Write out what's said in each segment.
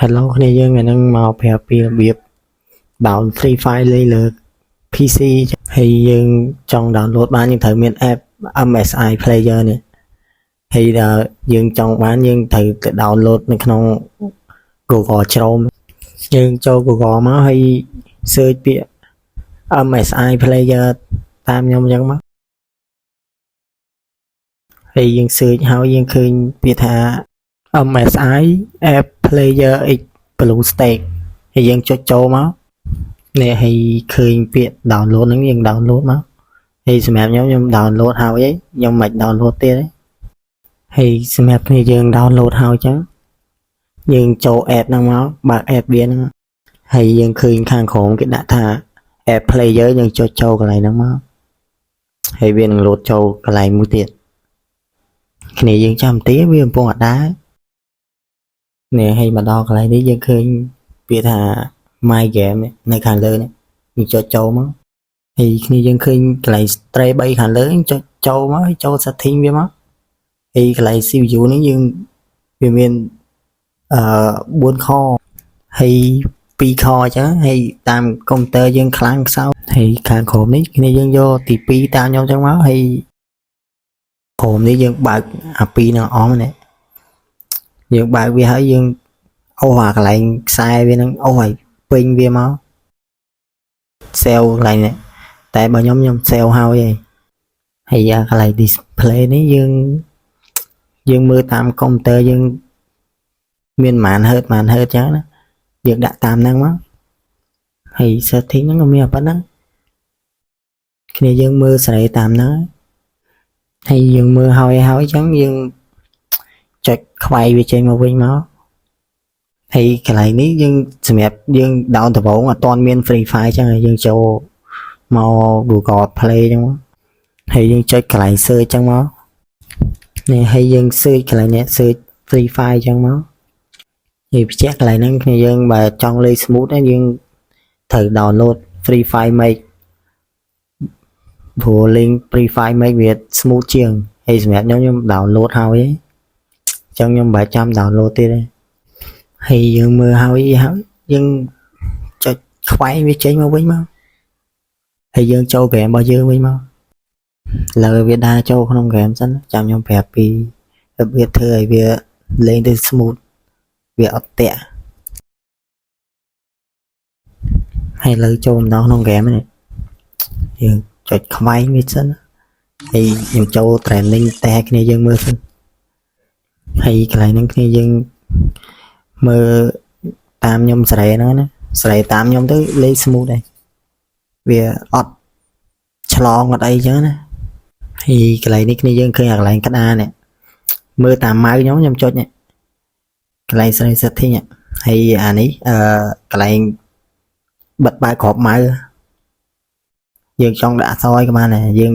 Hello គ្នាយើងថ្ងៃហ្នឹងមកប្រាប់ពីរបៀប download Free Fire លេងលើ PC ហើយយើងចង់ download បានយើងត្រូវមាន app MSI Player នេះហើយដល់យើងចង់បានយើងត្រូវទៅ download នៅក្នុង Google Chrome យើងចូល Google មកហើយ search ពាក្យ MSI Player តាមខ្ញុំអញ្ចឹងមកហើយយើង search ហើយយើងឃើញពាក្យថា MSI App Player X Blue Stack ហើយយើងចុចចូលមកនេះហើយឃើញពាក្យ download ហ្នឹងយើង download មកហើយសម្រាប់ខ្ញុំ download ហើយខ្ញុំមិន download ទៀតទេហើយសម្រាប់គ្នាយើង download ហើយចឹងយើងចូល app ហ្នឹងមកបើក app វាហ្នឹងហើយយើងឃើញខាងក្រោមគេដាក់ថា App Player យើងចុចចូលកន្លែងហ្នឹងមកហើយវានឹង load ចូលកន្លែងមួយទៀតគ្នាយើងចាំទីវាកំពុងអត់ដែរនេះហើយមកដល់កន្លែងនេះយើងឃើញពាក្យថា My Game នៅខាងលើនេះយើងចុចចូលមកហើយគ្នាយើងឃើញកន្លែង Stray 3ខាងលើចុចចូលមកហើយចូល setting វាមកហើយកន្លែង CPU នេះយើងវាមាន4 core ហើយ2 core អញ្ចឹងហើយតាមកុំព្យូទ័រយើងខ្លាំងខ្សោយហើយខាងក្រោមនេះគ្នាយើងយកទី2តាមខ្ញុំអញ្ចឹងមកហើយក្រោមនេះយើងបើកអា2នឹងអស់នេះយើងបើកវាហើយយើងអូសអាកន្លែងខ្សែវានឹងអូសឲ្យពេញវាមក save កន្លែងនេះតែបើខ្ញុំ save ហើយហើយអាកន្លែង display នេះយើងមើលតាមកុំព្យូទ័រយើងមានប៉ុន្មាន Hz អញ្ចឹងណាយើងដាក់តាមហ្នឹងមកហើយ setting ហ្នឹងក៏មានប៉ុណ្ណឹងគ្នាយើងមើលសេរីតាមហ្នឹងហើយយើងមើលហើយអញ្ចឹងយើងចុចខ្វែងវាចេញមកវិញមកហើយកន្លែងនេះយើងសម្រាប់យើង down ដំបូងអត់ទាន់មាន Free Fire អញ្ចឹងយើងចូលមក Google Play អញ្ចឹងហើយយើងចុចកន្លែង search អញ្ចឹងមកនេះហើយយើង search កន្លែងនេះ search Free Fire អញ្ចឹងមកហើយបញ្ជាក់កន្លែងហ្នឹងគ្នាយើងបើចង់លេង smooth យើងត្រូវ download Free Fire Make ព្រោះលេង Free Fire Make វា smooth ជាងហើយសម្រាប់ខ្ញុំ download ហើយអញ្ចឹងខ្ញុំមិនបាច់ចាំ download ទៀតទេហើយយើងមើលហើយយើងចុចខ្វែងវាចេញមកវិញមកហើយយើងចូលហ្គេមរបស់យើងវិញមកលើវាដើរចូលក្នុងហ្គេមសិនចាំខ្ញុំប្រាប់ពីរបៀបធ្វើឲ្យវាលេងទៅ smooth វាអត់តាក់ហើយលើចូលម្ដងក្នុងហ្គេមនេះយើងចុចខ្វែងវាសិនហើយយើងចូល training តែគ្នាយើងមើលសិនហើយកន្លែងហ្នឹងគ្នាយើងមើលតាមខ្ញុំសេរីហ្នឹងណាសេរីតាមខ្ញុំទៅលេង smooth ដែរវាអត់ឆ្លងអត់អីចឹងណាហើយកន្លែងនេះគ្នាយើងឃើញអាកន្លែងក្តារនេះមើលតាមម៉ៅខ្ញុំចុចនេះកន្លែង setting ហើយអានេះកន្លែងបិទបើកក្របម៉ៅយើងចង់ដាក់អក្សរឲ្យក៏បានដែរយើង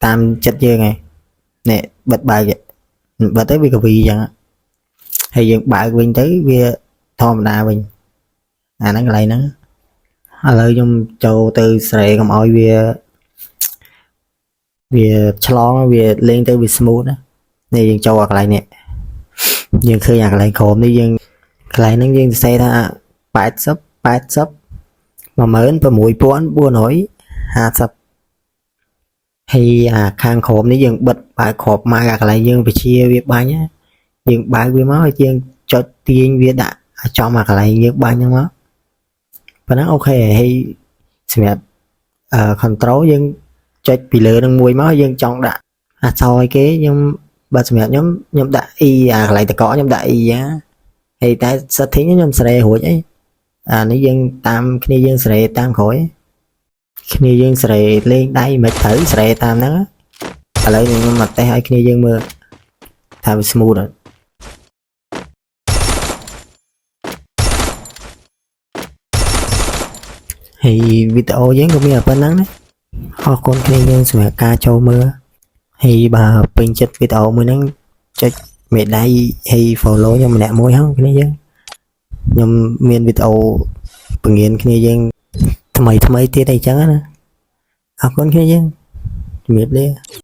តាមចិត្តយើងឯងនេះបិទបើកបិទទៅវាកវីចឹងហើយយើងបើកវិញទៅវាធម្មតាវិញអាហ្នឹងកន្លែងហ្នឹងឥឡូវខ្ញុំចូលទៅស្រែកុំឲ្យវាឆ្លងវាលេងទៅវា smooth ណានេះយើងចូលអាកន្លែងនេះយើងឃើញអាកន្លែងក្រោមនេះយើងកន្លែងហ្នឹងយើងសរសេរថា80 16450ហើយអាខាងក្រោមនេះយើងបិទបើកក្របម៉ៅអាកន្លែងយើងបញ្ជាវាបាញ់យើងបើកវាមកហើយយើងចុចទាញវាដាក់ចំអាកន្លែងយើងបាញ់ហ្នឹងមកប៉ុណ្ណឹងអូខេហើយសម្រាប់control យើងចុចពីលើនឹងមួយមកយើងចង់ដាក់អក្សរឲ្យគេខ្ញុំបើសម្រាប់ខ្ញុំដាក់ e អាកន្លែងតកខ្ញុំដាក់ e ហើយតែ setting ខ្ញុំសេរីរួចអីអានេះយើងតាមគ្នាយើងសេរីតាមក្រោយគ្នាយើងសេរីលេងដៃមិនត្រូវសេរីតាមហ្នឹងឥឡូវខ្ញុំមកតេស្តឲ្យគ្នាយើងមើលថាវា smooth អត់ហើយវីដេអូយើងក៏មានតែប៉ុណ្្នឹងណាអរគុណគ្នាយើងសម្រាប់ការចូលមើលហើយបើពេញចិត្តវីដេអូមួយហ្នឹងចុចមេដៃហើយ follow ខ្ញុំម្នាក់មួយហ្នឹងគ្នាយើងខ្ញុំមានវីដេអូបង្រៀនគ្នាយើងថ្មីទៀតអីចឹងណាអរគុណគ្នាយើងជំរាបលា